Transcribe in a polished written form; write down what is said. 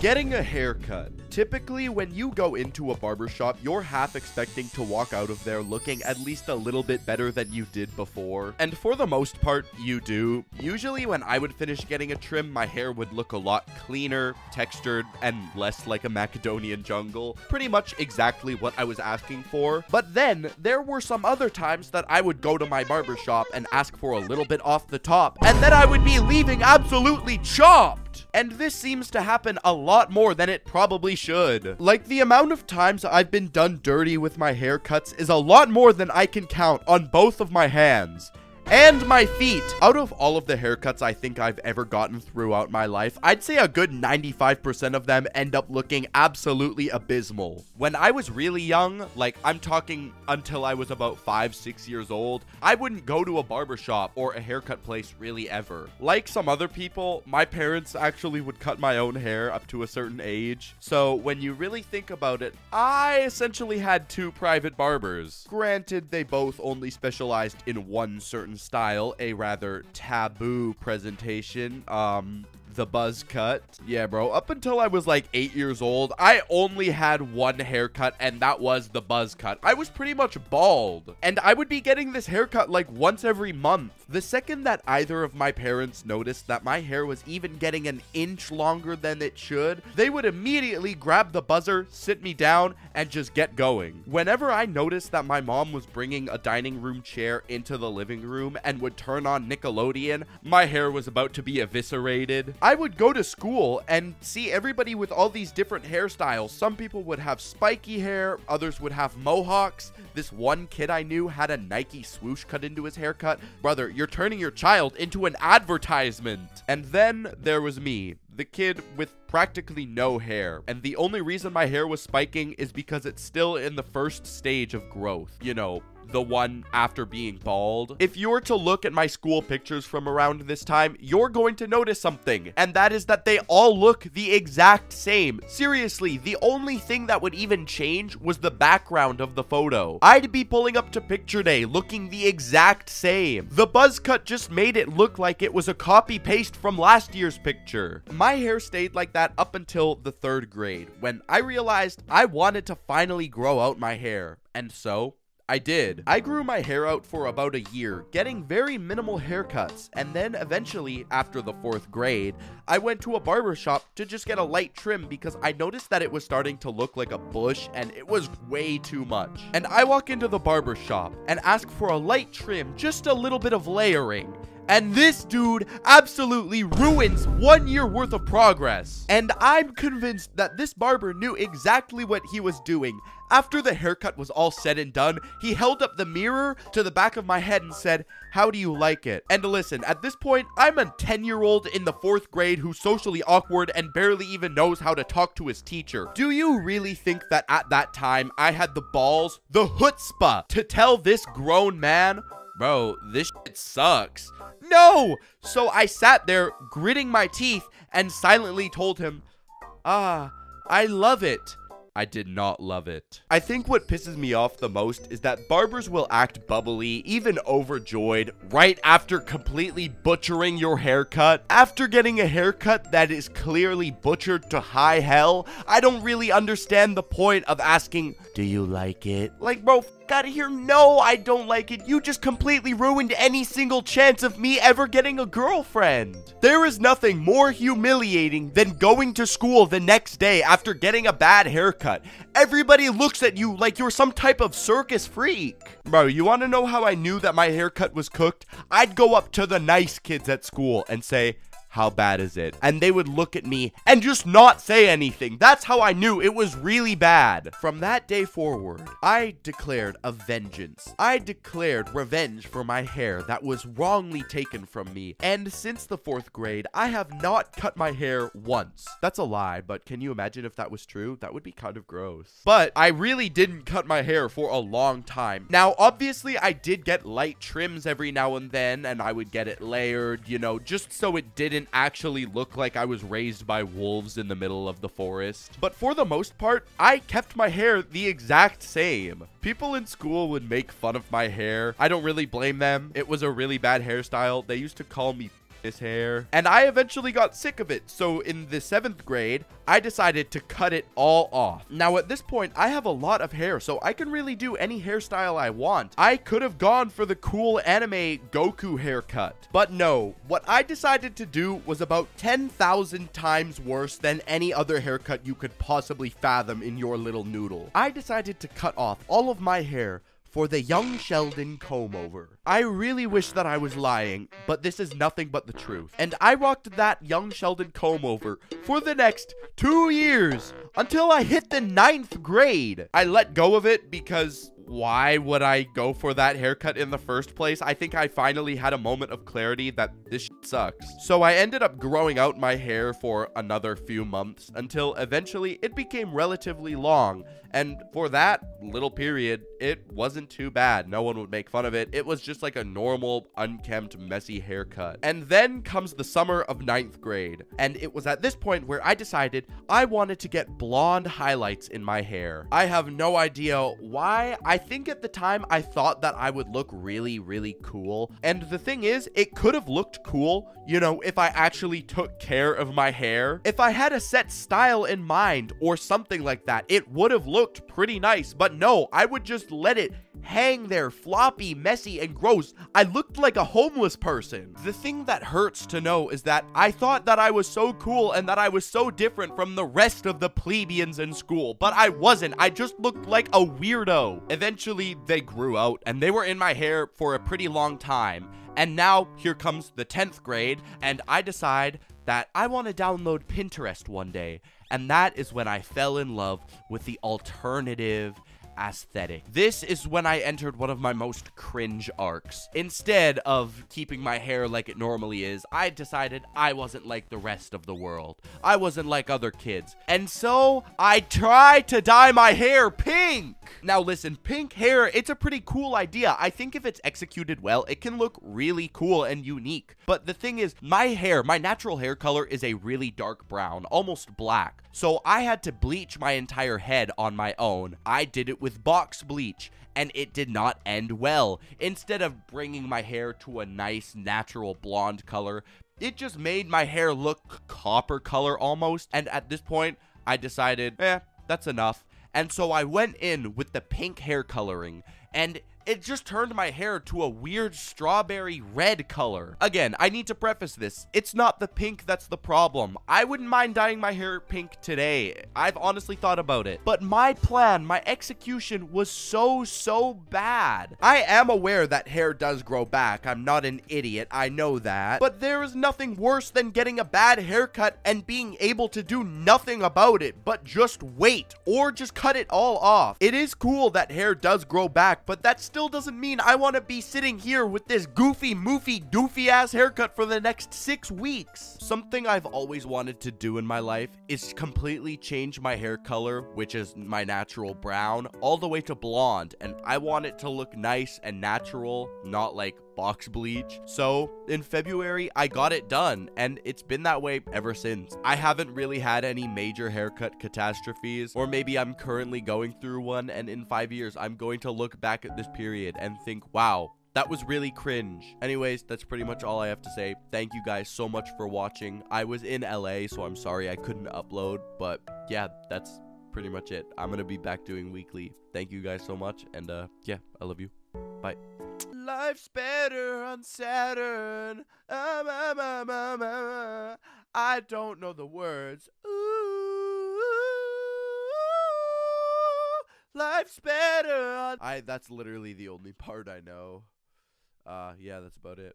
Getting a haircut. Typically, when you go into a barbershop, you're half expecting to walk out of there looking at least a little bit better than you did before. And for the most part, you do. Usually when I would finish getting a trim, my hair would look a lot cleaner, textured, and less like a Macedonian jungle. Pretty much exactly what I was asking for. But then, there were some other times that I would go to my barbershop and ask for a little bit off the top, and then I would be leaving absolutely chopped. And this seems to happen a lot more than it probably should. Like, the amount of times I've been done dirty with my haircuts is a lot more than I can count on both of my hands. And my feet. Out of all of the haircuts I think I've ever gotten throughout my life, I'd say a good 95% of them end up looking absolutely abysmal. When I was really young, like I'm talking until I was about 5-6 years old, I wouldn't go to a barbershop or a haircut place really ever. Like some other people, my parents actually would cut my own hair up to a certain age. So when you really think about it, I essentially had 2 private barbers. Granted, they both only specialized in one certain style, a rather taboo presentation, the buzz cut. Yeah, bro, up until I was like 8 years old, I only had one haircut, and that was the buzz cut. I was pretty much bald, and I would be getting this haircut like once every month. The second that either of my parents noticed that my hair was even getting an inch longer than it should, they would immediately grab the buzzer, sit me down, and just get going. Whenever I noticed that my mom was bringing a dining room chair into the living room and would turn on Nickelodeon, my hair was about to be eviscerated. I would go to school and see everybody with all these different hairstyles. Some people would have spiky hair, others would have mohawks. This one kid I knew had a Nike swoosh cut into his haircut. Brother, you're turning your child into an advertisement. And then there was me, the kid with practically no hair. And the only reason my hair was spiking is because it's still in the first stage of growth. You know, the one after being bald. If you were to look at my school pictures from around this time, you're going to notice something, and that is that they all look the exact same. Seriously, the only thing that would even change was the background of the photo. I'd be pulling up to picture day looking the exact same. The buzz cut just made it look like it was a copy paste from last year's picture. My hair stayed like that up until the 3rd grade, when I realized I wanted to finally grow out my hair, and so I did. I grew my hair out for about a year, getting very minimal haircuts, and then eventually, after the 4th grade, I went to a barbershop to just get a light trim because I noticed that it was starting to look like a bush and it was way too much. And I walk into the barbershop and ask for a light trim, just a little bit of layering. And this dude absolutely ruins 1 year worth of progress. And I'm convinced that this barber knew exactly what he was doing. After the haircut was all said and done, he held up the mirror to the back of my head and said, "How do you like it?" And listen, at this point, I'm a 10-year-old in the 4th grade who's socially awkward and barely even knows how to talk to his teacher. Do you really think that at that time, I had the balls, the chutzpah, to tell this grown man, "Bro, this shit sucks"? No! So I sat there, gritting my teeth, and silently told him, "Ah, I love it." I did not love it. I think what pisses me off the most is that barbers will act bubbly, even overjoyed, right after completely butchering your haircut. After getting a haircut that is clearly butchered to high hell, I don't really understand the point of asking, "Do you like it?" Like, bro, out of here. No, I don't like it. You just completely ruined any single chance of me ever getting a girlfriend. There is nothing more humiliating than going to school the next day after getting a bad haircut. Everybody looks at you like you're some type of circus freak. Bro, you want to know how I knew that my haircut was cooked? I'd go up to the nice kids at school and say, "How bad is it?" And they would look at me and just not say anything. That's how I knew it was really bad. From that day forward, I declared a vengeance. I declared revenge for my hair that was wrongly taken from me. And since the 4th grade, I have not cut my hair once. That's a lie, but can you imagine if that was true? That would be kind of gross. But I really didn't cut my hair for a long time. Now, obviously, I did get light trims every now and then, and I would get it layered, you know, just so it didn't actually look like I was raised by wolves in the middle of the forest. But for the most part, I kept my hair the exact same. People in school would make fun of my hair. I don't really blame them. It was a really bad hairstyle. They used to call me this hair. And I eventually got sick of it. So in the 7th grade, I decided to cut it all off. Now at this point, I have a lot of hair, so I can really do any hairstyle I want. I could have gone for the cool anime Goku haircut. But no, what I decided to do was about 10,000 times worse than any other haircut you could possibly fathom in your little noodle. I decided to cut off all of my hair for the Young Sheldon comb-over. I really wish that I was lying, but this is nothing but the truth. And I rocked that Young Sheldon comb-over for the next 2 years, until I hit the 9th grade. I let go of it because why would I go for that haircut in the first place? I think I finally had a moment of clarity that this shit sucks. So I ended up growing out my hair for another few months until eventually it became relatively long. And for that little period, it wasn't too bad. No one would make fun of it. It was just like a normal, unkempt, messy haircut. And then comes the summer of 9th grade. And it was at this point where I decided I wanted to get blonde highlights in my hair. I have no idea why. I think at the time I thought that I would look really, really cool. And the thing is, it could have looked cool, you know, if I actually took care of my hair. If I had a set style in mind or something like that, it would have looked pretty nice. But no, I would just let it hang there, floppy, messy, and gross. I looked like a homeless person. The thing that hurts to know is that I thought that I was so cool and that I was so different from the rest of the plebeians in school, but I wasn't. I just looked like a weirdo. Eventually, they grew out, and they were in my hair for a pretty long time. And now, here comes the 10th grade, and I decide that I want to download Pinterest one day. And that is when I fell in love with the alternative aesthetic. This is when I entered one of my most cringe arcs. Instead of keeping my hair like it normally is, I decided I wasn't like the rest of the world. I wasn't like other kids. And so I tried to dye my hair pink. Now listen, pink hair, it's a pretty cool idea. I think if it's executed well, it can look really cool and unique. But the thing is, my hair, my natural hair color is a really dark brown, almost black. So I had to bleach my entire head on my own. I did it with box bleach, and it did not end well. Instead of bringing my hair to a nice natural blonde color, it just made my hair look copper color almost. And at this point, I decided, that's enough. And so I went in with the pink hair coloring, and it just turned my hair to a weird strawberry red color. Again, I need to preface this. It's not the pink that's the problem. I wouldn't mind dyeing my hair pink today. I've honestly thought about it. But my plan, my execution was so bad. I am aware that hair does grow back. I'm not an idiot. I know that. But there is nothing worse than getting a bad haircut and being able to do nothing about it, but just wait or just cut it all off. It is cool that hair does grow back, but that's still doesn't mean I want to be sitting here with this goofy, moofy, doofy ass haircut for the next 6 weeks. Something I've always wanted to do in my life is completely change my hair color, which is my natural brown, all the way to blonde. And I want it to look nice and natural, not like box bleach. So in February, I got it done, and it's been that way ever since. I haven't really had any major haircut catastrophes, or maybe I'm currently going through one, and in 5 years, I'm going to look back at this period and think, wow, that was really cringe. Anyways, that's pretty much all I have to say. Thank you guys so much for watching. I was in LA, so I'm sorry I couldn't upload, but yeah, that's pretty much it. I'm gonna be back doing weekly. Thank you guys so much, and yeah, I love you. Bye. Life's better on Saturn. I don't know the words. Ooh, life's better on... that's literally the only part I know. Yeah, that's about it.